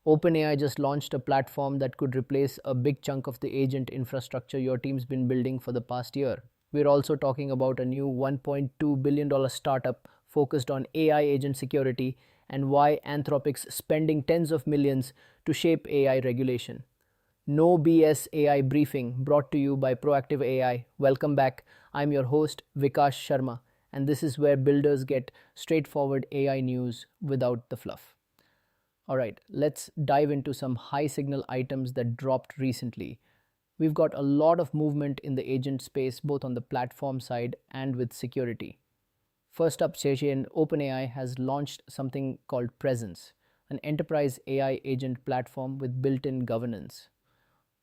OpenAI just launched a platform that could replace a big chunk of the agent infrastructure your team's been building for the past year. We're also talking about a new $1.2 billion startup focused on AI agent security and why Anthropic's spending tens of millions to shape AI regulation. No BS AI briefing brought to you by Proactive AI. Welcome back. I'm your host Vikash Sharma, and this is where builders get straightforward AI news without the fluff. Alright, let's dive into some high signal items that dropped recently. We've got a lot of movement in the agent space both on the platform side and with security. First up, Chechen, OpenAI has launched something called Presence, an enterprise AI agent platform with built-in governance.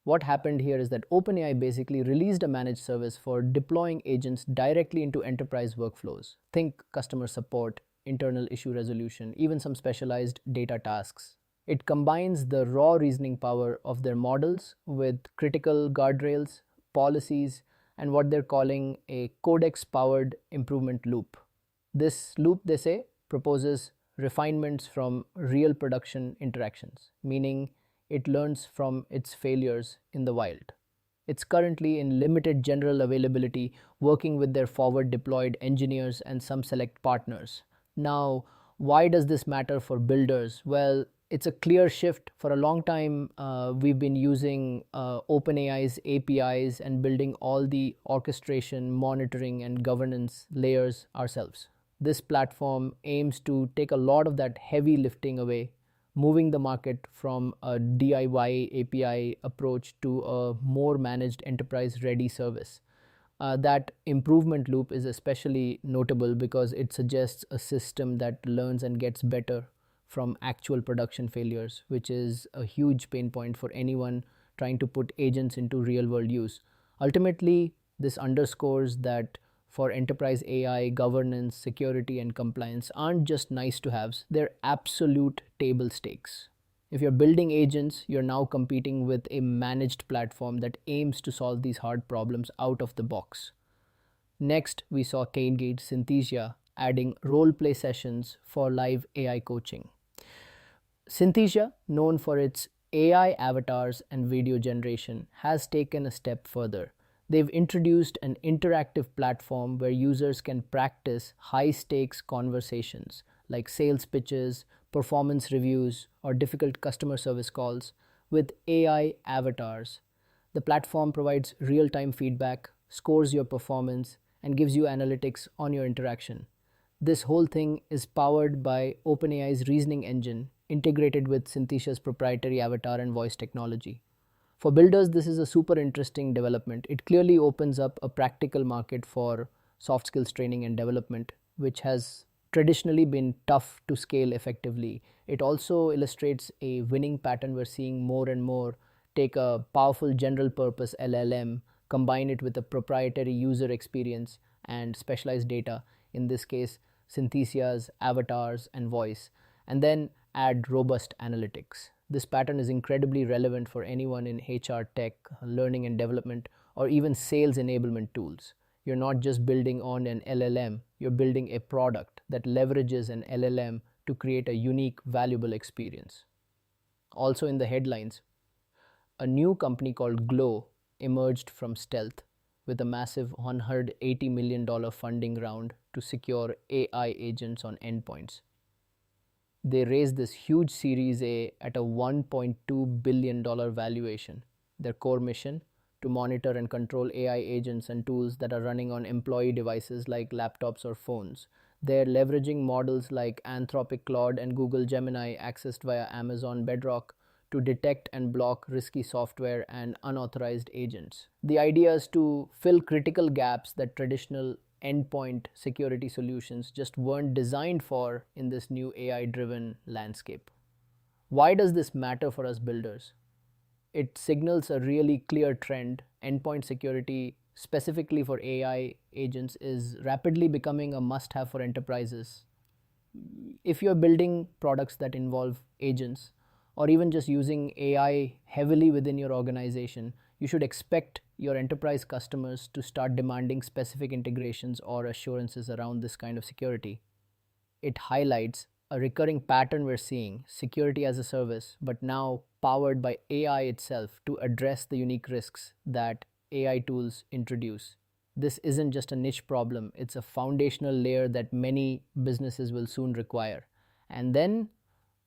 What happened here is that OpenAI basically released a managed service for deploying agents directly into enterprise workflows. Think customer support, internal issue resolution, even some specialized data tasks. It combines the raw reasoning power of their models with critical guardrails, policies, and what they're calling a Codex-powered improvement loop. This loop, they say, proposes refinements from real production interactions, meaning it learns from its failures in the wild. It's currently in limited general availability, working with their forward deployed engineers and some select partners. Now, why does this matter for builders? Well, it's a clear shift. For a long time, we've been using OpenAI's APIs and building all the orchestration, monitoring, and governance layers ourselves. This platform aims to take a lot of that heavy lifting away, moving the market from a DIY API approach to a more managed enterprise-ready service. That improvement loop is especially notable because it suggests a system that learns and gets better from actual production failures, which is a huge pain point for anyone trying to put agents into real-world use. Ultimately, this underscores that for enterprise AI, governance, security, and compliance aren't just nice to haves, they're absolute table stakes. If you're building agents, you're now competing with a managed platform that aims to solve these hard problems out of the box. Next, we saw Engage Synthesia adding Roleplay Sessions for live AI coaching. Synthesia, known for its AI avatars and video generation, has taken a step further. They've introduced an interactive platform where users can practice high-stakes conversations like sales pitches, performance reviews, or difficult customer service calls with AI avatars. The platform provides real-time feedback, scores your performance, and gives you analytics on your interaction. This whole thing is powered by OpenAI's reasoning engine, integrated with Synthesia's proprietary avatar and voice technology. For builders, this is a super interesting development. It clearly opens up a practical market for soft skills training and development, which has traditionally been tough to scale effectively. It also illustrates a winning pattern we're seeing more and more. Take a powerful general purpose LLM, combine it with a proprietary user experience and specialized data, in this case, Synthesia's avatars and voice, and then add robust analytics. This pattern is incredibly relevant for anyone in HR tech, learning and development, or even sales enablement tools. You're not just building on an LLM, you're building a product that leverages an LLM to create a unique, valuable experience. Also in the headlines, a new company called Glow emerged from stealth with a massive $180 million funding round to secure AI agents on endpoints. They raised this huge Series A at a $1.2 billion valuation. Their core mission? To monitor and control AI agents and tools that are running on employee devices like laptops or phones. They're leveraging models like Anthropic Claude and Google Gemini accessed via Amazon Bedrock to detect and block risky software and unauthorized agents. The idea is to fill critical gaps that traditional endpoint security solutions just weren't designed for in this new AI-driven landscape. Why does this matter for us builders? It signals a really clear trend. Endpoint security, specifically for AI agents, is rapidly becoming a must-have for enterprises. If you're building products that involve agents, or even just using AI heavily within your organization, you should expect your enterprise customers to start demanding specific integrations or assurances around this kind of security. It highlights a recurring pattern we're seeing, security as a service, but now powered by AI itself to address the unique risks that AI tools introduce. This isn't just a niche problem, it's a foundational layer that many businesses will soon require. And then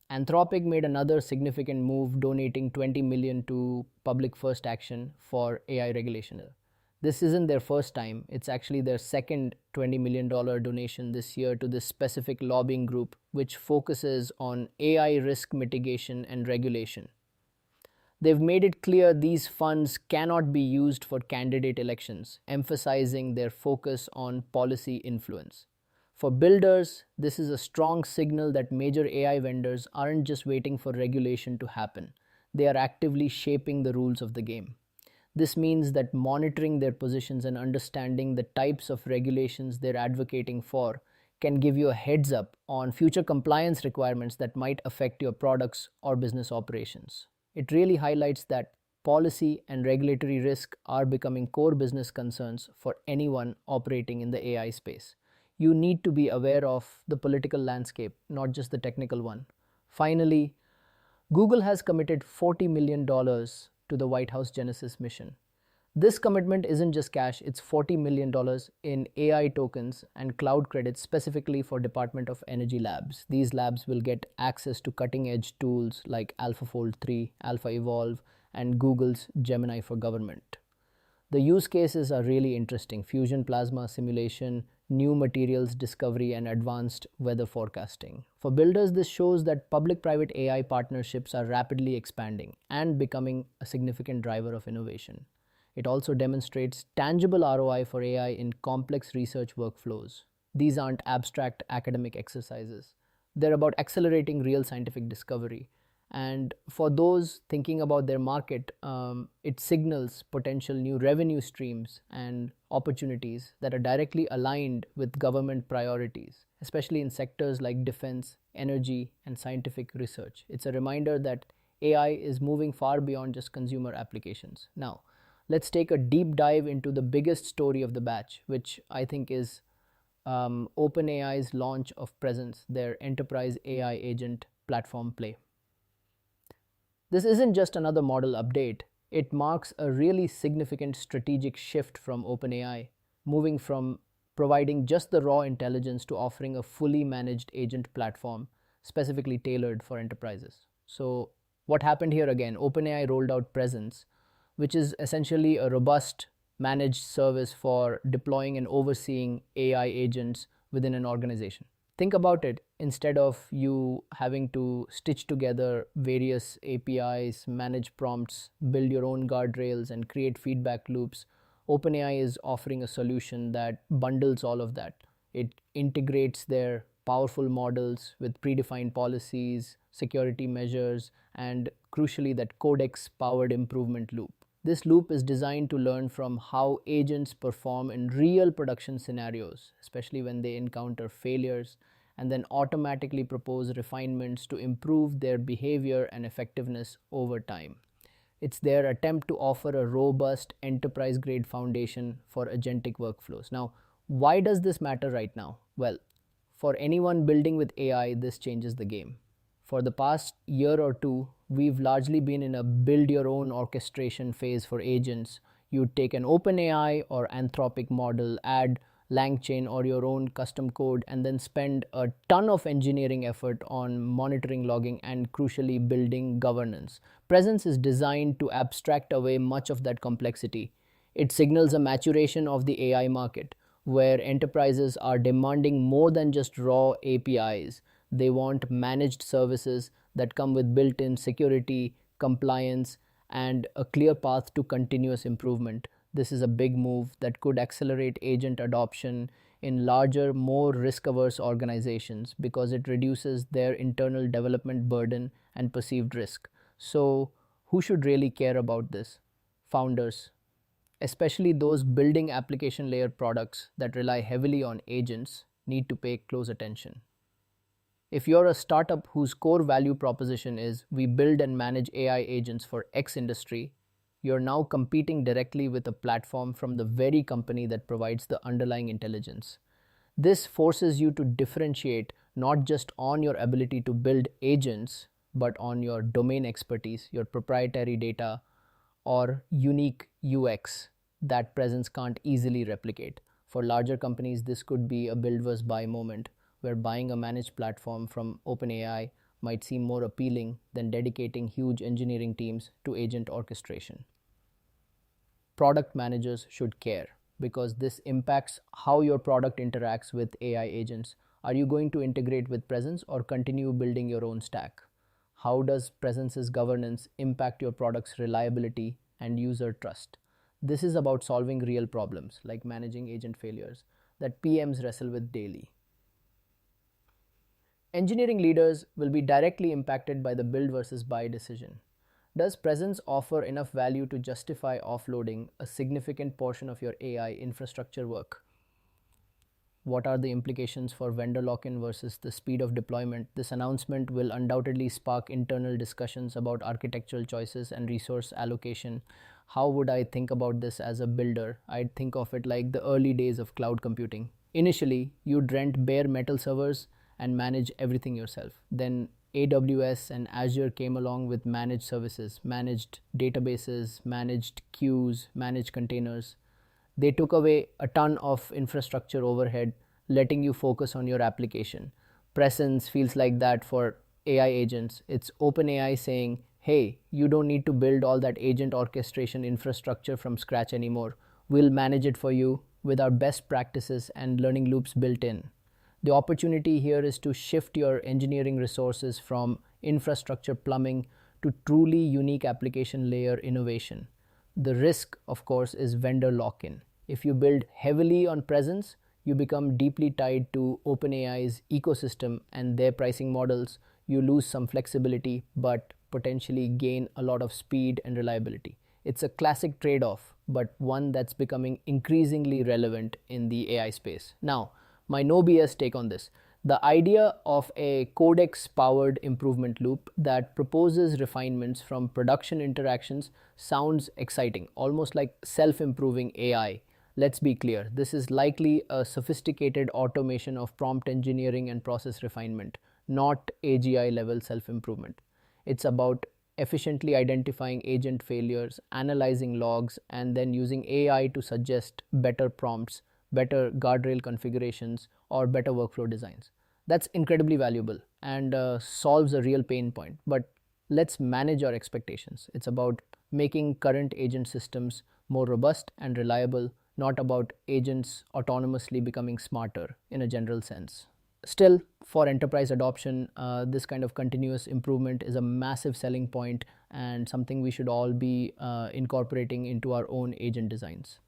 Anthropic made another significant move, donating 20 million to Public First Action for AI regulation. This isn't their first time, it's actually their second $20 million donation this year to this specific lobbying group, which focuses on AI risk mitigation and regulation. They've made it clear these funds cannot be used for candidate elections, emphasizing their focus on policy influence. For builders, this is a strong signal that major AI vendors aren't just waiting for regulation to happen, they are actively shaping the rules of the game. This means that monitoring their positions and understanding the types of regulations they're advocating for can give you a heads up on future compliance requirements that might affect your products or business operations. It really highlights that policy and regulatory risk are becoming core business concerns for anyone operating in the AI space. You need to be aware of the political landscape, not just the technical one. Finally, Google has committed $40 million to the White House Genesis mission. This commitment isn't just cash, it's $40 million in AI tokens and cloud credits specifically for Department of Energy labs. These labs will get access to cutting-edge tools like AlphaFold 3, AlphaEvolve, and Google's Gemini for Government. The use cases are really interesting: fusion plasma simulation, new materials discovery, and advanced weather forecasting. For builders, this shows that public-private AI partnerships are rapidly expanding and becoming a significant driver of innovation. It also demonstrates tangible ROI for AI in complex research workflows. These aren't abstract academic exercises. They're about accelerating real scientific discovery. And for those thinking about their market, it signals potential new revenue streams and opportunities that are directly aligned with government priorities, especially in sectors like defense, energy, and scientific research. It's a reminder that AI is moving far beyond just consumer applications. Now, let's take a deep dive into the biggest story of the batch, which I think is OpenAI's launch of Presence, their enterprise AI agent platform play. This isn't just another model update, it marks a really significant strategic shift from OpenAI, moving from providing just the raw intelligence to offering a fully managed agent platform specifically tailored for enterprises. So, what happened here again? OpenAI rolled out Presence, which is essentially a robust managed service for deploying and overseeing AI agents within an organization. Think about it, instead of you having to stitch together various APIs, manage prompts, build your own guardrails, and create feedback loops, OpenAI is offering a solution that bundles all of that. It integrates their powerful models with predefined policies, security measures, and crucially, that Codex-powered improvement loop. This loop is designed to learn from how agents perform in real production scenarios, especially when they encounter failures, and then automatically propose refinements to improve their behavior and effectiveness over time. It's their attempt to offer a robust enterprise-grade foundation for agentic workflows. Now, why does this matter right now? Well, for anyone building with AI, this changes the game. For the past year or two, we've largely been in a build-your-own orchestration phase for agents. You take an OpenAI or Anthropic model, add LangChain or your own custom code, and then spend a ton of engineering effort on monitoring, logging, and crucially building governance. Presence is designed to abstract away much of that complexity. It signals a maturation of the AI market, where enterprises are demanding more than just raw APIs. They want managed services that come with built-in security, compliance, and a clear path to continuous improvement. This is a big move that could accelerate agent adoption in larger, more risk-averse organizations because it reduces their internal development burden and perceived risk. So, who should really care about this? Founders, especially those building application layer products that rely heavily on agents, need to pay close attention. If you're a startup whose core value proposition is we build and manage AI agents for X industry, you're now competing directly with a platform from the very company that provides the underlying intelligence. This forces you to differentiate not just on your ability to build agents, but on your domain expertise, your proprietary data, or unique UX that presence can't easily replicate. For larger companies, this could be a build versus buy moment, where buying a managed platform from OpenAI might seem more appealing than dedicating huge engineering teams to agent orchestration. Product managers should care because this impacts how your product interacts with AI agents. Are you going to integrate with Presence or continue building your own stack? How does Presence's governance impact your product's reliability and user trust? This is about solving real problems like managing agent failures that PMs wrestle with daily. Engineering leaders will be directly impacted by the build versus buy decision. Does Presence offer enough value to justify offloading a significant portion of your AI infrastructure work? What are the implications for vendor lock-in versus the speed of deployment? This announcement will undoubtedly spark internal discussions about architectural choices and resource allocation. How would I think about this as a builder? I'd think of it like the early days of cloud computing. Initially, you'd rent bare metal servers and manage everything yourself. Then AWS and Azure came along with managed services, managed databases, managed queues, managed containers. They took away a ton of infrastructure overhead, letting you focus on your application. Presence feels like that for AI agents. It's OpenAI saying, hey, you don't need to build all that agent orchestration infrastructure from scratch anymore. We'll manage it for you with our best practices and learning loops built in. The opportunity here is to shift your engineering resources from infrastructure plumbing to truly unique application layer innovation. The risk, of course, is vendor lock-in. If you build heavily on Presence, you become deeply tied to OpenAI's ecosystem and their pricing models. You lose some flexibility, but potentially gain a lot of speed and reliability. It's a classic trade-off, but one that's becoming increasingly relevant in the AI space. Now, my no BS take on this. The idea of a Codex-powered improvement loop that proposes refinements from production interactions sounds exciting, almost like self-improving AI. Let's be clear, this is likely a sophisticated automation of prompt engineering and process refinement, not AGI level self-improvement. It's about efficiently identifying agent failures, analyzing logs, and then using AI to suggest better prompts, better guardrail configurations, or better workflow designs. That's incredibly valuable and solves a real pain point. But let's manage our expectations. It's about making current agent systems more robust and reliable, not about agents autonomously becoming smarter in a general sense. Still, for enterprise adoption, this kind of continuous improvement is a massive selling point and something we should all be incorporating into our own agent designs.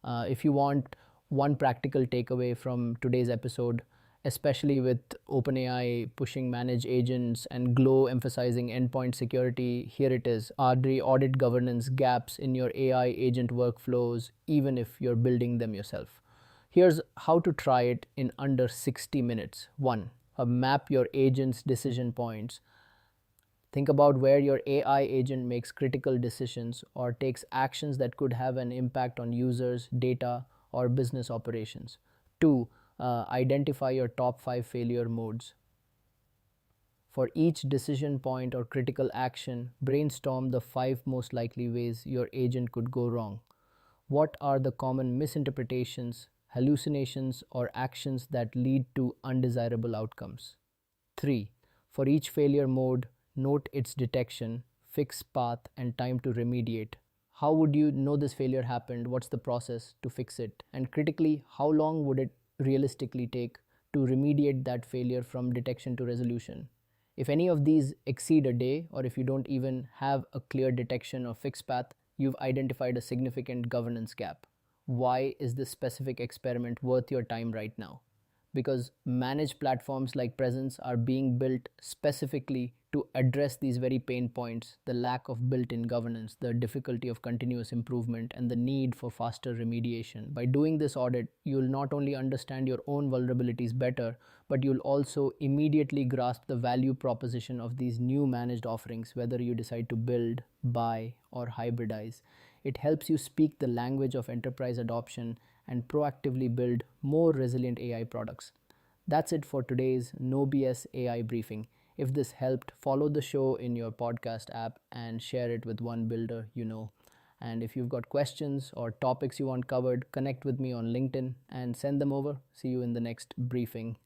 If you want one practical takeaway from today's episode, especially with OpenAI pushing managed agents and Glow emphasizing endpoint security, here it is. Audit governance gaps in your AI agent workflows, even if you're building them yourself. Here's how to try it in under 60 minutes. 1. Map your agent's decision points. Think about where your AI agent makes critical decisions or takes actions that could have an impact on users, data, or business operations. 2. Identify your top 5 failure modes. For each decision point or critical action, brainstorm the 5 most likely ways your agent could go wrong. What are the common misinterpretations, hallucinations, or actions that lead to undesirable outcomes? 3. For each failure mode, note its detection, fix path, and time to remediate. How would you know this failure happened? What's the process to fix it? And critically, how long would it realistically take to remediate that failure from detection to resolution? If any of these exceed a day, or if you don't even have a clear detection or fix path, you've identified a significant governance gap. Why is this specific experiment worth your time right now? Because managed platforms like Presence are being built specifically to address these very pain points: the lack of built-in governance, the difficulty of continuous improvement, and the need for faster remediation. By doing this audit, you'll not only understand your own vulnerabilities better, but you'll also immediately grasp the value proposition of these new managed offerings, whether you decide to build, buy, or hybridize. It helps you speak the language of enterprise adoption and proactively build more resilient AI products. That's it for today's No BS AI briefing. If this helped, follow the show in your podcast app and share it with one builder you know. And if you've got questions or topics you want covered, connect with me on LinkedIn and send them over. See you in the next briefing.